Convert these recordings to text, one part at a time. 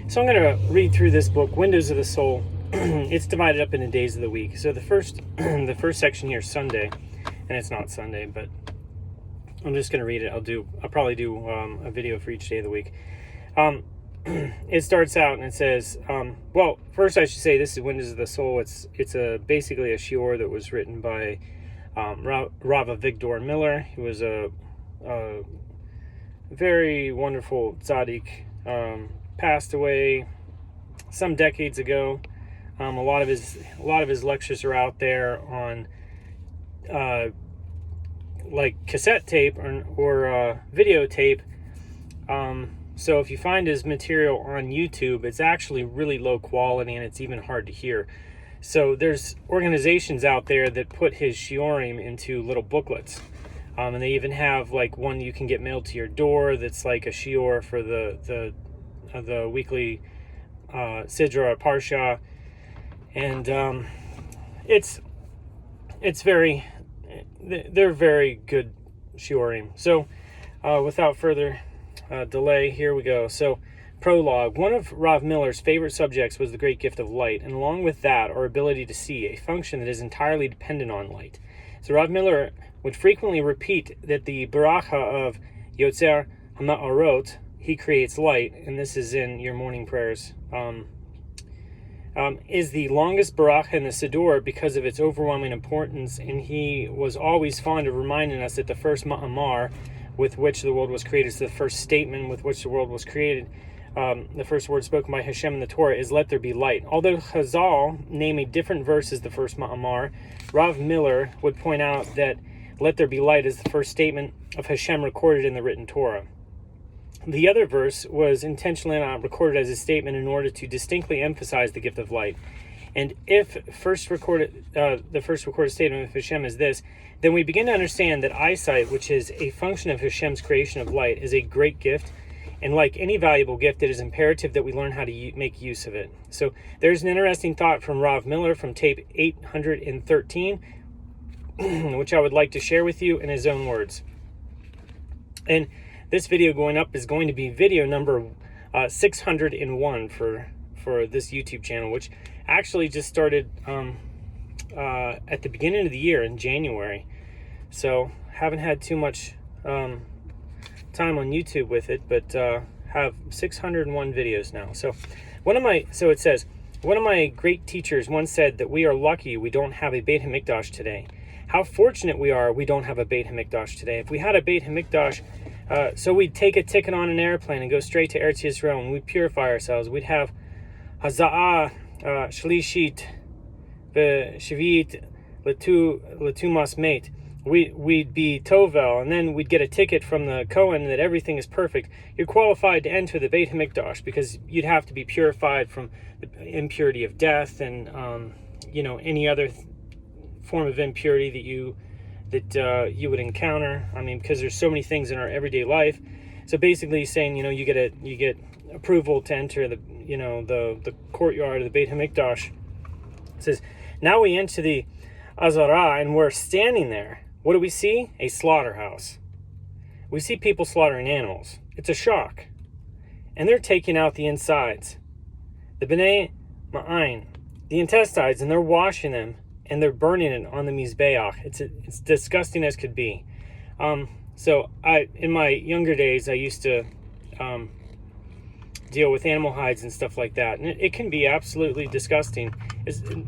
So I'm going to read through this book, Windows of the Soul. It's divided up into days of the week. So the first section here is Sunday, and it's not Sunday, but I'm just going to read it. I'll probably do a video for each day of the week. It starts out and it says, well, first I should say this is Windows of the Soul. It's basically a shiur that was written by Rav Avigdor Miller. He was a very wonderful tzaddik. Passed away some decades ago. A lot of his lectures are out there on like cassette tape or videotape. So if you find his material on YouTube, it's actually really low quality and it's even hard to hear. So there's organizations out there that put his shiurim into little booklets. And they even have like one you can get mailed to your door that's like a shiur for the weekly Sidra Parsha. And they're very good shiurim. So without further delay, here we go. So, prologue. One of Rav Miller's favorite subjects was the great gift of light, and along with that, our ability to see, a function that is entirely dependent on light. So Rav Miller would frequently repeat that the baracha of Yotzer HaMa'orot, he creates light, and this is in your morning prayers, is the longest baracha in the Siddur because of its overwhelming importance, and he was always fond of reminding us that the first ma'amar with which the world was created, so the first statement with which the world was created, the first word spoken by Hashem in the Torah is "Let there be light." Although Chazal name a different verse as the first ma'amar, Rav Miller would point out that "Let there be light" is the first statement of Hashem recorded in the written Torah. The other verse was intentionally not recorded as a statement in order to distinctly emphasize the gift of light. And if the first recorded statement of Hashem is this, then we begin to understand that eyesight, which is a function of Hashem's creation of light, is a great gift. And like any valuable gift, it is imperative that we learn how to make use of it. So there's an interesting thought from Rav Miller from tape 813, which I would like to share with you in his own words. And this video going up is going to be video number 601 for this YouTube channel, which actually just started at the beginning of the year in January. So haven't had too much time on YouTube with it, but have 601 videos now. So it says, one of my great teachers once said that we are lucky we don't have a Beit HaMikdash today. How fortunate we are we don't have a Beit HaMikdash today. If we had a Beit HaMikdash, so we'd take a ticket on an airplane and go straight to Eretz Yisrael, and we'd purify ourselves. We'd have Haza'ah, Shlishit, Shevit, Letumas Mate. We'd be Tovel, and then we'd get a ticket from the Kohen that everything is perfect. You're qualified to enter the Beit HaMikdash because you'd have to be purified from the impurity of death and any other form of impurity that you would encounter. I mean, because there's so many things in our everyday life. So basically, saying you get approval to enter the courtyard of the Beit HaMikdash. It says, now we enter the Azara and we're standing there. What do we see? A slaughterhouse. We see people slaughtering animals. It's a shock. And they're taking out the insides. The B'nai Ma'ayin, the intestines, and they're washing them and they're burning it on the Mizbeach. It's disgusting as could be. So in my younger days, I used to deal with animal hides and stuff like that, and it can be absolutely disgusting.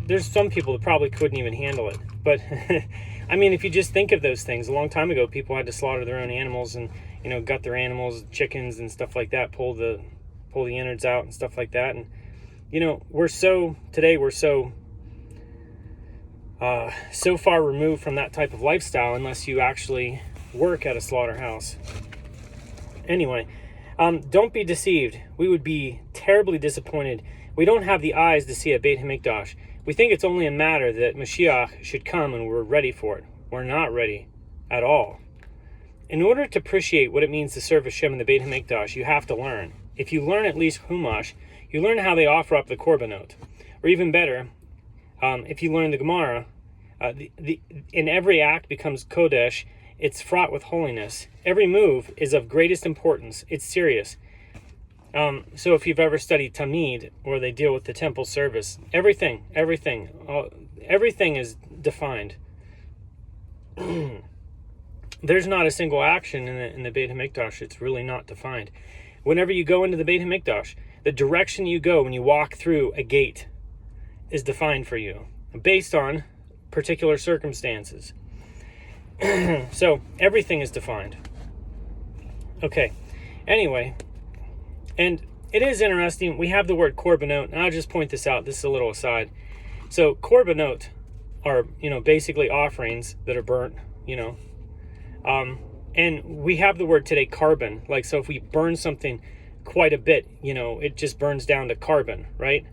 There's some people that probably couldn't even handle it, but I mean, if you just think of those things, a long time ago people had to slaughter their own animals and gut their animals, chickens and stuff like that, pull the innards out and stuff like that. And we're so far removed from that type of lifestyle unless you actually work at a slaughterhouse. Anyway, don't be deceived. We would be terribly disappointed. We don't have the eyes to see a Beit HaMikdash. We think it's only a matter that Mashiach should come and we're ready for it. We're not ready at all. In order to appreciate what it means to serve Hashem in the Beit HaMikdash, you have to learn. If you learn at least Humash, you learn how they offer up the korbanot. Or even better, if you learn the Gemara, in every act becomes Kodesh. It's fraught with holiness. Every move is of greatest importance. It's serious. So if you've ever studied Tamid, or they deal with the temple service, everything is defined. There's not a single action in the Beit HaMikdash. It's really not defined. Whenever you go into the Beit HaMikdash, the direction you go when you walk through a gate is defined for you based on particular circumstances. So everything is defined. Okay. Anyway, and it is interesting. We have the word korbanot, and I'll just point this out. This is a little aside. So korbanot are, basically offerings that are burnt, and we have the word today carbon. Like, so if we burn something quite a bit, it just burns down to carbon, right?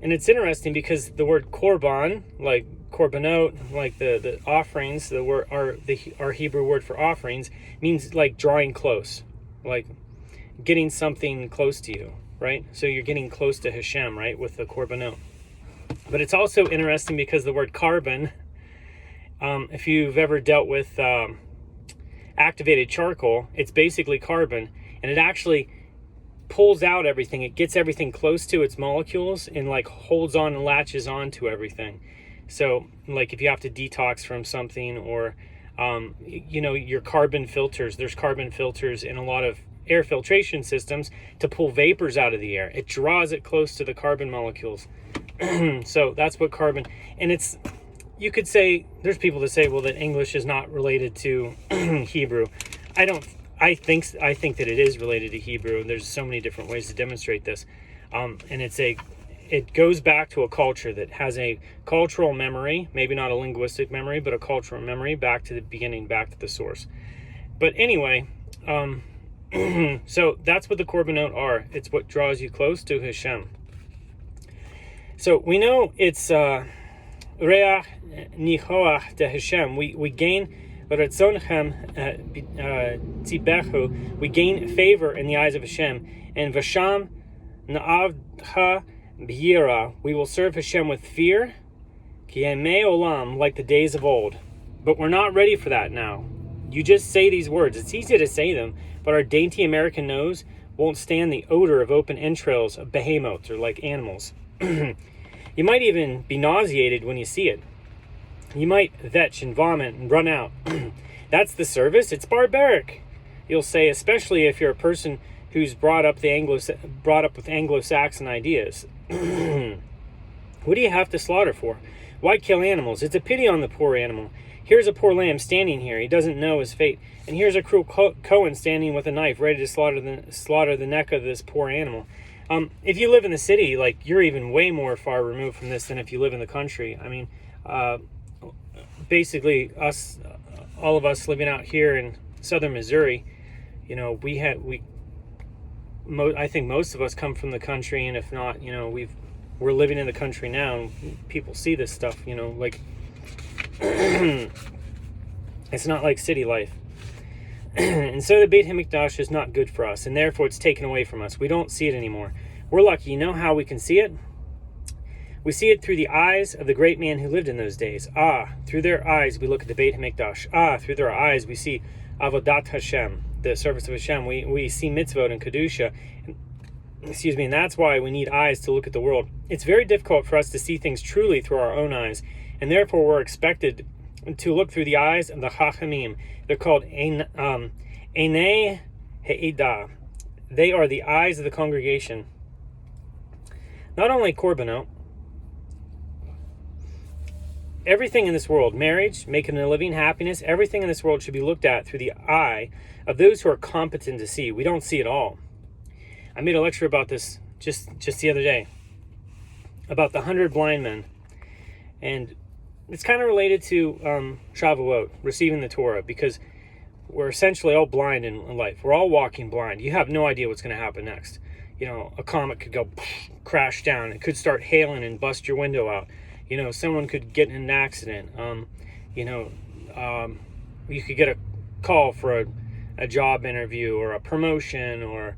And it's interesting because the word korban, like korbanot, like the offerings, our Hebrew word for offerings, means like drawing close, like getting something close to you, right? So you're getting close to Hashem, right, with the korbanot. But it's also interesting because the word carbon, if you've ever dealt with activated charcoal, it's basically carbon, and it actually pulls out everything. It gets everything close to its molecules and like holds on and latches on to everything. So like if you have to detox from something, or your carbon filters, there's carbon filters in a lot of air filtration systems to pull vapors out of the air. It draws it close to the carbon molecules. So that's what carbon, and it's, you could say, there's people that say, well, that English is not related to Hebrew. I think that it is related to Hebrew, and there's so many different ways to demonstrate this. And it goes back to a culture that has a cultural memory, maybe not a linguistic memory, but a cultural memory back to the beginning, back to the source. But anyway, so that's what the korbanot are. It's what draws you close to Hashem. So we know it's reach nichoach de Hashem. We gain ratzonechem tzibechu. We gain favor in the eyes of Hashem. And vasham na'avcha b'yira. We will serve Hashem with fear, ki yemei olam, like the days of old. But we're not ready for that now. You just say these words. It's easy to say them, but our dainty American nose won't stand the odor of open entrails of behemoths, or like animals. You might even be nauseated when you see it. You might vetch and vomit and run out. That's the service. It's barbaric, you'll say, especially if you're a person who's brought up with Anglo-Saxon ideas. What do you have to slaughter for? Why kill animals? It's a pity on the poor animal. Here's a poor lamb standing here. He doesn't know his fate. And here's a cruel Cohen standing with a knife, ready to slaughter the neck of this poor animal. If you live in the city, like, you're even way more far removed from this than if you live in the country. I mean, basically, all of us living out here in southern Missouri, I think most of us come from the country, and if not, we're living in the country now, and people see this stuff, like, it's not like city life. And so the Beit HaMikdash is not good for us, and therefore it's taken away from us. We don't see it anymore. We're lucky. You know how we can see it? We see it through the eyes of the great man who lived in those days. Through their eyes we look at the Beit HaMikdash. Through their eyes we see Avodat Hashem, the service of Hashem. We see mitzvot and kedusha. And that's why we need eyes to look at the world. It's very difficult for us to see things truly through our own eyes, and therefore we're expected to look through the eyes of the Chachamim. They're called Einay He'idah. They are the eyes of the congregation. Not only korbanot, everything in this world, marriage, making a living, happiness, everything in this world should be looked at through the eye of those who are competent to see. We don't see it all. I made a lecture about this just the other day, about the 100 blind men. And it's kind of related to Shavuot, receiving the Torah, because we're essentially all blind in life. We're all walking blind. You have no idea what's going to happen next. A comet could go crash down. It could start hailing and bust your window out. Someone could get in an accident. You could get a call for a job interview or a promotion, or,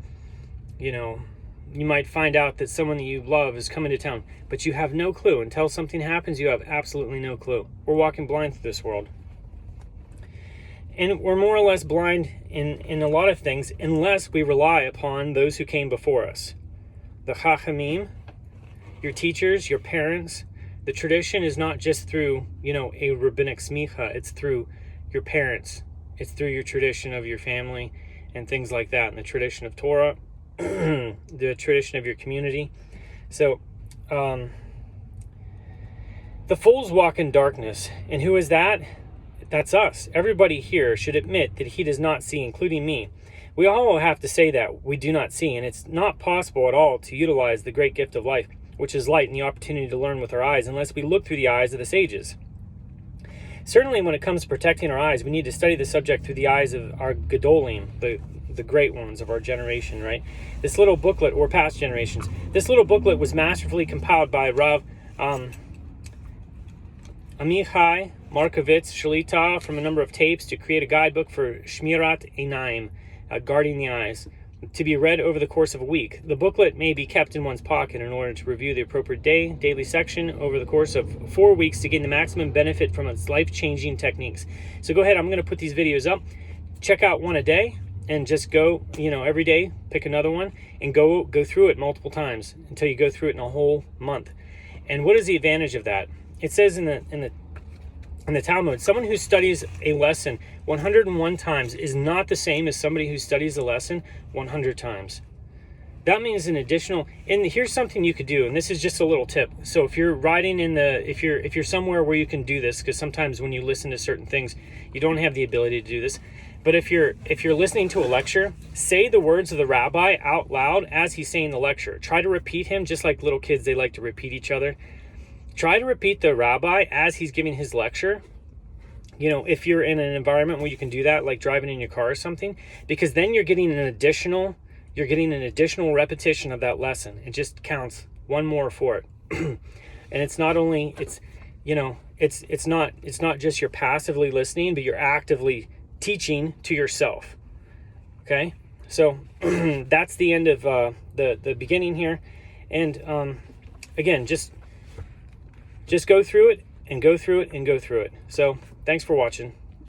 you might find out that someone that you love is coming to town, but you have no clue. Until something happens, you have absolutely no clue. We're walking blind through this world. And we're more or less blind in a lot of things unless we rely upon those who came before us. The Chachamim, your teachers, your parents. The tradition is not just through, a rabbinic smicha. It's through your parents. It's through your tradition of your family and things like that, and the tradition of Torah, the tradition of your community. So, the fools walk in darkness. And who is that? That's us. Everybody here should admit that he does not see, including me. We all have to say that we do not see, and it's not possible at all to utilize the great gift of life, which is light and the opportunity to learn with our eyes, unless we look through the eyes of the sages. Certainly when it comes to protecting our eyes, we need to study the subject through the eyes of our Gedolim, the great ones of our generation, right? This little booklet, or past generations, this little booklet was masterfully compiled by Rav Amichai Markovitz Shalita from a number of tapes to create a guidebook for Shemirat Einayim, guarding the eyes, to be read over the course of a week. The booklet may be kept in one's pocket in order to review the appropriate daily section over the course of 4 weeks to gain the maximum benefit from its life-changing techniques. So go ahead, I'm going to put these videos up. Check out one a day and just go, every day, pick another one and go through it multiple times until you go through it in a whole month. And what is the advantage of that? It says in the Talmud, someone who studies a lesson 101 times is not the same as somebody who studies a lesson 100 times. That means an additional, and here's something you could do, and this is just a little tip. So if you're riding if you're somewhere where you can do this, because sometimes when you listen to certain things, you don't have the ability to do this. But if you're listening to a lecture, say the words of the rabbi out loud as he's saying the lecture. Try to repeat him, just like little kids, they like to repeat each other. Try to repeat the rabbi as he's giving his lecture. If you're in an environment where you can do that, like driving in your car or something, because then you're getting an additional repetition of that lesson. It just counts one more for it. And it's not only, it's not just you're passively listening, but you're actively teaching to yourself. Okay? So that's the end of the beginning here. And again, just go through it and go through it and go through it. So thanks for watching.